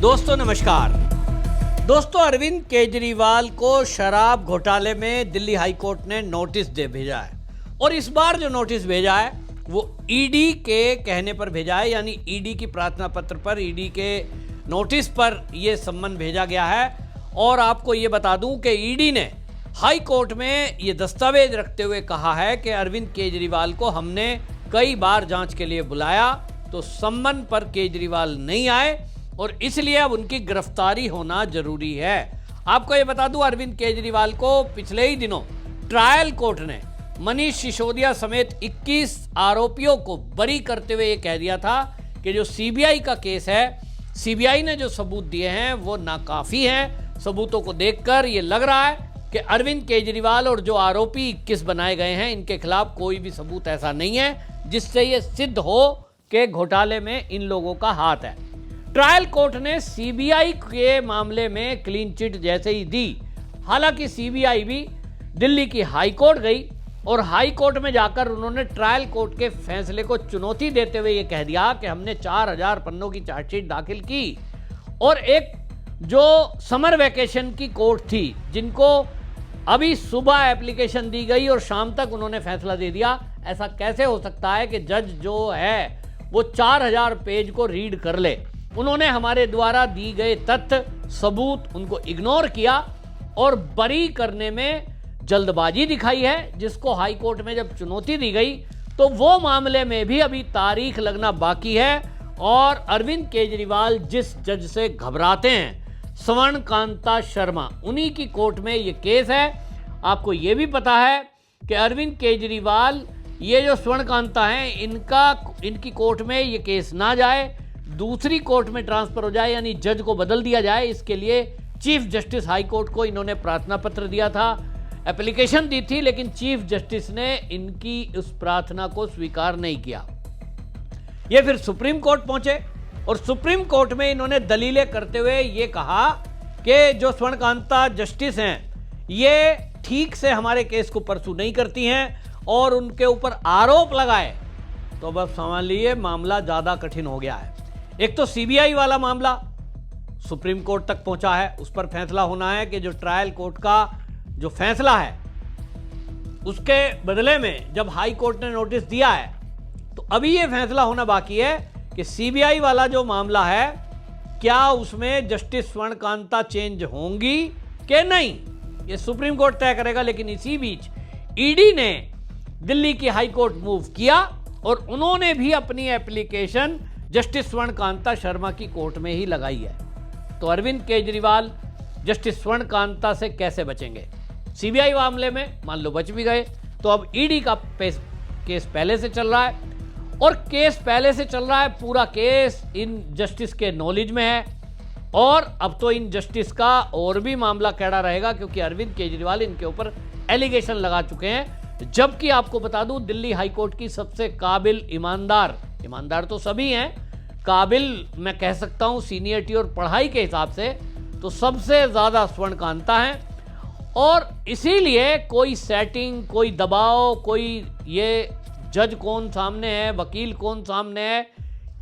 दोस्तों नमस्कार। दोस्तों अरविंद केजरीवाल को शराब घोटाले में दिल्ली हाई कोर्ट ने नोटिस दे भेजा है और इस बार जो नोटिस भेजा है वो ईडी के कहने पर भेजा है, यानी ईडी की प्रार्थना पत्र पर, ईडी के नोटिस पर ये सम्मन भेजा गया है। और आपको ये बता दूं कि ईडी ने हाई कोर्ट में ये दस्तावेज रखते हुए कहा है कि अरविंद केजरीवाल को हमने कई बार जांच के लिए बुलाया तो सम्मन पर केजरीवाल नहीं आए और इसलिए अब उनकी गिरफ्तारी होना जरूरी है। आपको ये बता दूं अरविंद केजरीवाल को पिछले ही दिनों ट्रायल कोर्ट ने मनीष सिसोदिया समेत 21 आरोपियों को बरी करते हुए ये कह दिया था कि जो सीबीआई का केस है, सीबीआई ने जो सबूत दिए हैं वो नाकाफी हैं। सबूतों को देखकर ये लग रहा है कि अरविंद केजरीवाल और जो आरोपी 21 बनाए गए हैं इनके खिलाफ कोई भी सबूत ऐसा नहीं है जिससे ये सिद्ध हो कि घोटाले में इन लोगों का हाथ है। ट्रायल कोर्ट ने सीबीआई के मामले में क्लीन चिट जैसे ही दी। हालांकि सीबीआई भी दिल्ली की हाई कोर्ट गई और हाई कोर्ट में जाकर उन्होंने ट्रायल कोर्ट के फैसले को चुनौती देते हुए ये कह दिया कि हमने 4000 पन्नों की चार्जशीट दाखिल की और एक जो समर वैकेशन की कोर्ट थी जिनको अभी सुबह एप्लीकेशन दी गई और शाम तक उन्होंने फैसला दे दिया। ऐसा कैसे हो सकता है कि जज जो है वो 4000 पेज को रीड कर ले। उन्होंने हमारे द्वारा दी गए तथ्य सबूत उनको इग्नोर किया और बरी करने में जल्दबाजी दिखाई है, जिसको हाई कोर्ट में जब चुनौती दी गई तो वो मामले में भी अभी तारीख लगना बाकी है। और अरविंद केजरीवाल जिस जज से घबराते हैं, स्वर्णकांता शर्मा, उन्हीं की कोर्ट में ये केस है। आपको ये भी पता है कि अरविंद केजरीवाल, ये जो स्वर्णकांता हैं, इनकी कोर्ट में ये केस ना जाए, दूसरी कोर्ट में ट्रांसफर हो जाए, यानी जज को बदल दिया जाए। इसके लिए चीफ जस्टिस हाई कोर्ट को इन्होंने प्रार्थना पत्र दिया था, एप्लीकेशन दी थी, लेकिन चीफ जस्टिस ने इनकी उस प्रार्थना को स्वीकार नहीं किया। ये फिर सुप्रीम कोर्ट पहुंचे और सुप्रीम कोर्ट में इन्होंने दलीलें करते हुए ये कहा कि जो स्वर्णकांता जस्टिस हैं ये ठीक से हमारे केस को परसू नहीं करती हैं और उनके ऊपर आरोप लगाए। तो अब समझ लीजिए मामला ज्यादा कठिन हो गया है। एक तो सीबीआई वाला मामला सुप्रीम कोर्ट तक पहुंचा है, उस पर फैसला होना है कि जो ट्रायल कोर्ट का जो फैसला है उसके बदले में जब हाई कोर्ट ने नोटिस दिया है तो अभी यह फैसला होना बाकी है कि सीबीआई वाला जो मामला है क्या उसमें जस्टिस स्वर्णकांता चेंज होंगी कि नहीं, यह सुप्रीम कोर्ट तय करेगा। लेकिन इसी बीच ईडी ने दिल्ली की हाई कोर्ट मूव किया और उन्होंने भी अपनी एप्लीकेशन जस्टिस स्वर्णकांता शर्मा की कोर्ट में ही लगाई है। तो अरविंद केजरीवाल जस्टिस स्वर्णकांता से कैसे बचेंगे? सीबीआई मामले में मान लो बच भी गए तो अब ईडी का केस पहले से चल रहा है और केस पहले से चल रहा है, पूरा केस इन जस्टिस के नॉलेज में है और अब तो इन जस्टिस का और भी मामला कैड़ा रहेगा क्योंकि अरविंद केजरीवाल इनके ऊपर एलिगेशन लगा चुके हैं। जबकि आपको बता दूं दिल्ली हाई कोर्ट की सबसे काबिल, ईमानदार तो सभी हैं, काबिल मैं कह सकता हूं सीनियरिटी और पढ़ाई के हिसाब से तो सबसे ज्यादा स्वर्णकांता हैं और इसीलिए कोई सेटिंग, कोई दबाव, कोई ये जज कौन सामने है, वकील कौन सामने है,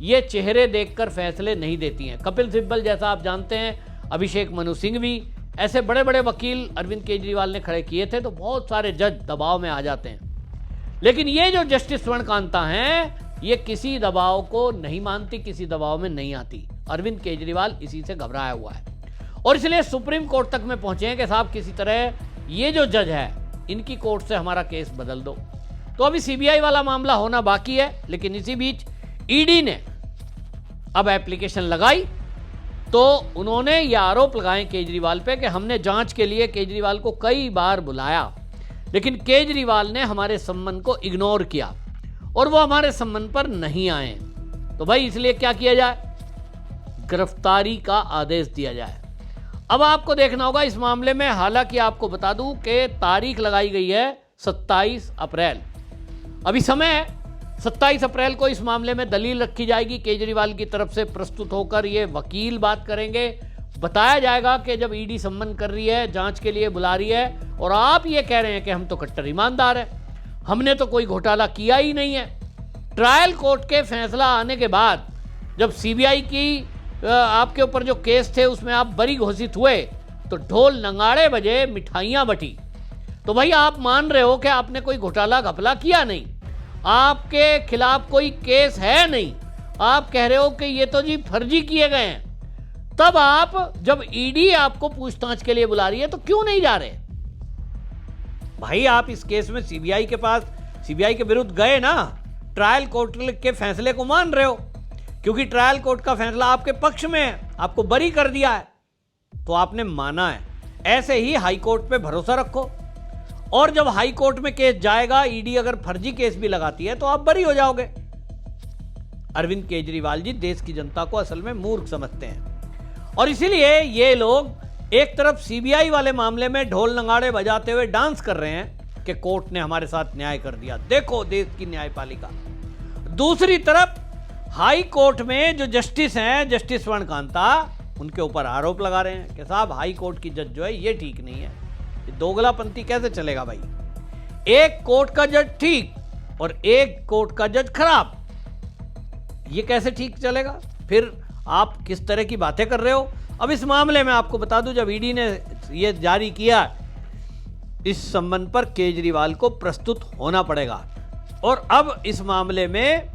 ये चेहरे देखकर फैसले नहीं देती हैं। कपिल सिब्बल जैसा आप जानते हैं, अभिषेक मनु सिंह भी, ऐसे बड़े बड़े वकील अरविंद केजरीवाल ने खड़े किए थे तो बहुत सारे जज दबाव में आ जाते हैं। लेकिन ये जो जस्टिस स्वर्णकांता हैं ये किसी दबाव को नहीं मानती, किसी दबाव में नहीं आती। अरविंद केजरीवाल इसी से घबराया हुआ है और इसलिए सुप्रीम कोर्ट तक में पहुंचे हैं कि साहब किसी तरह ये जो जज है इनकी कोर्ट से हमारा केस बदल दो। तो अभी सीबीआई वाला मामला होना बाकी है, लेकिन इसी बीच ईडी ने अब एप्लीकेशन लगाई तो उन्होंने ये आरोप लगाए केजरीवाल पे कि हमने जांच के लिए केजरीवाल को कई बार बुलाया लेकिन केजरीवाल ने हमारे सम्मन को इग्नोर किया और वो हमारे सम्मन पर नहीं आए। तो भाई इसलिए क्या किया जाए? गिरफ्तारी का आदेश दिया जाए। अब आपको देखना होगा इस मामले में, हालांकि आपको बता दूं कि तारीख लगाई गई है 27 अप्रैल। अभी समय है, 27 अप्रैल को इस मामले में दलील रखी जाएगी केजरीवाल की तरफ से, प्रस्तुत होकर ये वकील बात करेंगे, बताया जाएगा कि जब ईडी सम्मन कर रही है, जांच के लिए बुला रही है और आप ये कह रहे हैं कि हम तो कट्टर ईमानदार हैं, हमने तो कोई घोटाला किया ही नहीं है। ट्रायल कोर्ट के फैसला आने के बाद जब सीबीआई की आपके ऊपर जो केस थे उसमें आप बरी घोषित हुए तो ढोल नगाड़े बजे, मिठाइयां बटी। तो भाई आप मान रहे हो कि आपने कोई घोटाला घपला किया नहीं, आपके खिलाफ कोई केस है नहीं, आप कह रहे हो कि ये तो जी फर्जी किए गए हैं। तब आप जब ईडी आपको पूछताछ के लिए बुला रही है तो क्यों नहीं जा रहे? भाई आप इस केस में सीबीआई के पास, सीबीआई के विरुद्ध गए ना, ट्रायल कोर्ट के फैसले को मान रहे हो, क्योंकि ट्रायल कोर्ट का फैसला आपके पक्ष में है, आपको बरी कर दिया है तो आपने माना है। ऐसे ही हाई कोर्ट पे भरोसा रखो, और जब हाई कोर्ट में केस जाएगा, ईडी अगर फर्जी केस भी लगाती है तो आप बरी हो जाओगे। अरविंद केजरीवाल जी देश की जनता को असल में मूर्ख समझते हैं, और इसीलिए ये लोग एक तरफ सीबीआई वाले मामले में ढोल नगाड़े बजाते हुए डांस कर रहे हैं कि कोर्ट ने हमारे साथ न्याय कर दिया, देखो देश की न्यायपालिका। दूसरी तरफ हाई कोर्ट में जो जस्टिस हैं, जस्टिस वर्णकांता, उनके ऊपर आरोप लगा रहे हैं कि साहब हाई कोर्ट की जज जो है ये ठीक नहीं है। दोगलापंथी कैसे चलेगा भाई? एक कोर्ट का जज ठीक और एक कोर्ट का जज खराब, ये कैसे ठीक चलेगा? फिर आप किस तरह की बातें कर रहे हो? अब इस मामले में आपको बता दूं, जब ईडी ने ये जारी किया, इस संबंध पर केजरीवाल को प्रस्तुत होना पड़ेगा। और अब इस मामले में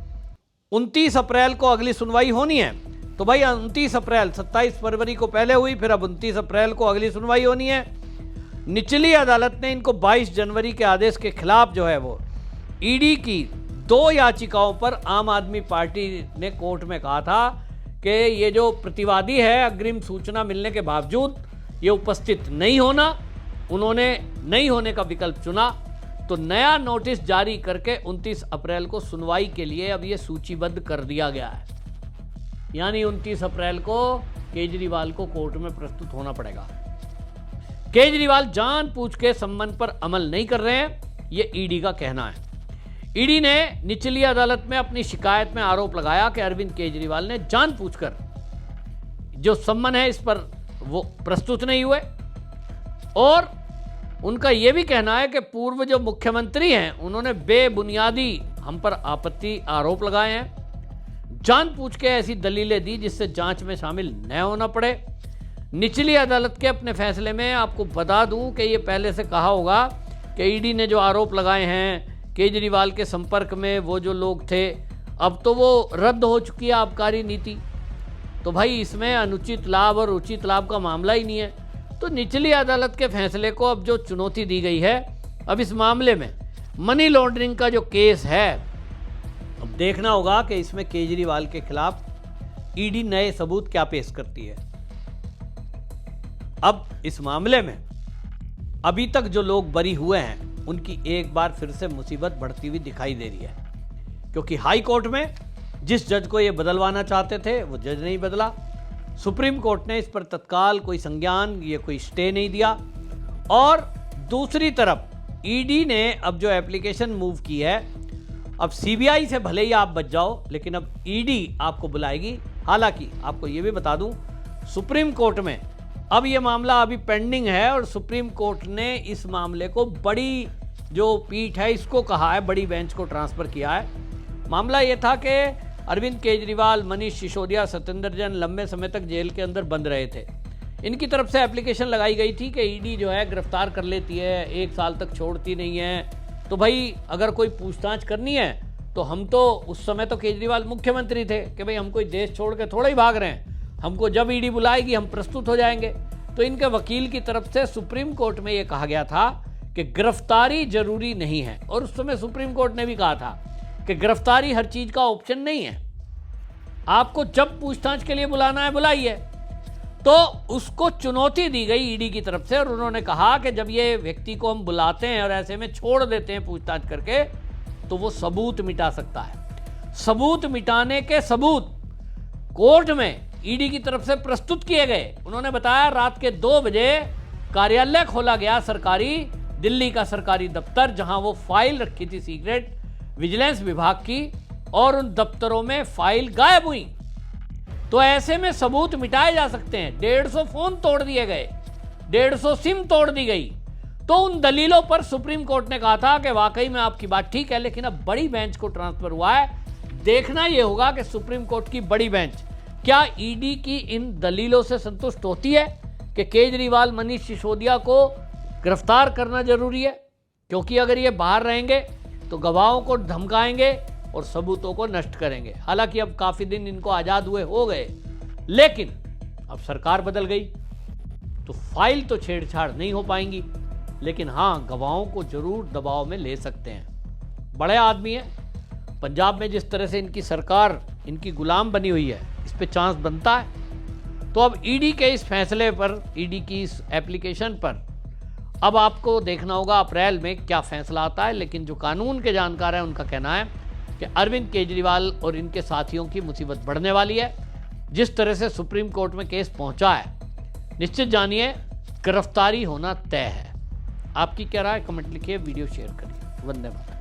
29 अप्रैल को अगली सुनवाई होनी है। तो भाई 29 अप्रैल, 27 फरवरी को पहले हुई, फिर अब 29 अप्रैल को अगली सुनवाई होनी है। निचली अदालत ने इनको 22 जनवरी के आदेश के खिलाफ जो है वो ईडी की 2 याचिकाओं पर आम आदमी पार्टी ने कोर्ट में कहा था कि ये जो प्रतिवादी है, अग्रिम सूचना मिलने के बावजूद ये उपस्थित नहीं होना, उन्होंने नहीं होने का विकल्प चुना। तो नया नोटिस जारी करके 29 अप्रैल को सुनवाई के लिए अब ये सूचीबद्ध कर दिया गया है। यानी 29 अप्रैल को केजरीवाल को कोर्ट में प्रस्तुत होना पड़ेगा। केजरीवाल जानबूझ के संबंध पर अमल नहीं कर रहे हैं, ये ईडी का कहना है। ईडी ने निचली अदालत में अपनी शिकायत में आरोप लगाया कि अरविंद केजरीवाल ने जानबूझकर जो सम्मन है इस पर वो प्रस्तुत नहीं हुए, और उनका यह भी कहना है कि पूर्व जो मुख्यमंत्री हैं उन्होंने बेबुनियादी हम पर आपत्ति आरोप लगाए हैं, जानबूझ के ऐसी दलीलें दी जिससे जांच में शामिल न होना पड़े। निचली अदालत के अपने फैसले में आपको बता दूं कि ये पहले से कहा होगा कि ईडी ने जो आरोप लगाए हैं केजरीवाल के संपर्क में वो जो लोग थे, अब तो वो रद्द हो चुकी है आबकारी नीति। तो भाई इसमें अनुचित लाभ और उचित लाभ का मामला ही नहीं है। तो निचली अदालत के फैसले को अब जो चुनौती दी गई है, अब इस मामले में मनी लॉन्ड्रिंग का जो केस है, अब देखना होगा कि इसमें केजरीवाल के खिलाफ ईडी नए सबूत क्या पेश करती है। अब इस मामले में अभी तक जो लोग बरी हुए हैं उनकी एक बार फिर से मुसीबत बढ़ती हुई दिखाई दे रही है, क्योंकि हाई कोर्ट में जिस जज को ये बदलवाना चाहते थे वो जज नहीं बदला। सुप्रीम कोर्ट ने इस पर तत्काल कोई संज्ञान, ये कोई स्टे नहीं दिया। और दूसरी तरफ ईडी ने अब जो एप्लीकेशन मूव की है, अब सीबीआई से भले ही आप बच जाओ, लेकिन अब ईडी आपको बुलाएगी। हालांकि आपको ये भी बता दूं, सुप्रीम कोर्ट में अब ये मामला अभी पेंडिंग है, और सुप्रीम कोर्ट ने इस मामले को बड़ी जो पीठ है इसको कहा है, बड़ी बेंच को ट्रांसफर किया है। मामला ये था कि अरविंद केजरीवाल, मनीष सिसोदिया, सत्येंद्र जैन लंबे समय तक जेल के अंदर बंद रहे थे। इनकी तरफ से एप्लीकेशन लगाई गई थी कि ईडी जो है गिरफ्तार कर लेती है, 1 साल तक छोड़ती नहीं है। तो भाई अगर कोई पूछताछ करनी है तो हम तो उस समय तो केजरीवाल मुख्यमंत्री थे कि भाई हम कोई देश छोड़ के थोड़ा ही भाग रहे हैं, हमको जब ईडी बुलाएगी हम प्रस्तुत हो जाएंगे। तो इनके वकील की तरफ से सुप्रीम कोर्ट में ये कहा गया था कि गिरफ्तारी जरूरी नहीं है, और उस समय सुप्रीम कोर्ट ने भी कहा था कि गिरफ्तारी हर चीज का ऑप्शन नहीं है, आपको जब पूछताछ के लिए बुलाना है बुलाइए। तो उसको चुनौती दी गई ईडी की तरफ से, और उन्होंने कहा कि जब ये व्यक्ति को हम बुलाते हैं और ऐसे में छोड़ देते हैं पूछताछ करके, तो वो सबूत मिटा सकता है। सबूत मिटाने के सबूत कोर्ट में ईडी की तरफ से प्रस्तुत किए गए। उन्होंने बताया रात के 2 बजे कार्यालय खोला गया सरकारी, दिल्ली का सरकारी दफ्तर, जहां वो फाइल रखी थी सीक्रेट विजिलेंस विभाग की, और उन दफ्तरों में फाइल गायब हुई। तो ऐसे में सबूत मिटाए जा सकते हैं। 150 फोन तोड़ दिए गए, 150 सिम तोड़ दी गई। तो उन दलीलों पर सुप्रीम कोर्ट ने कहा था कि वाकई में आपकी बात ठीक है, लेकिन अब बड़ी बेंच को ट्रांसफर हुआ है। देखना यह होगा कि सुप्रीम कोर्ट की बड़ी बेंच क्या ईडी की इन दलीलों से संतुष्ट होती है कि केजरीवाल मनीष सिसोदिया को गिरफ्तार करना जरूरी है, क्योंकि अगर ये बाहर रहेंगे तो गवाहों को धमकाएंगे और सबूतों को नष्ट करेंगे। हालांकि अब काफी दिन इनको आजाद हुए हो गए, लेकिन अब सरकार बदल गई तो फाइल तो छेड़छाड़ नहीं हो पाएंगी, लेकिन हाँ, गवाहों को जरूर दबाव में ले सकते हैं। बड़े आदमी हैं, पंजाब में जिस तरह से इनकी सरकार इनकी गुलाम बनी हुई है, इस पे चांस बनता है। तो अब ईडी के इस फैसले पर, ईडी की इस एप्लीकेशन पर अब आपको देखना होगा अप्रैल में क्या फैसला आता है। लेकिन जो कानून के जानकार हैं उनका कहना है कि अरविंद केजरीवाल और इनके साथियों की मुसीबत बढ़ने वाली है। जिस तरह से सुप्रीम कोर्ट में केस पहुंचा है, निश्चित जानिए गिरफ्तारी होना तय है। आपकी क्या राय, कमेंट लिखिए, वीडियो शेयर करिए। वंदे मातरम।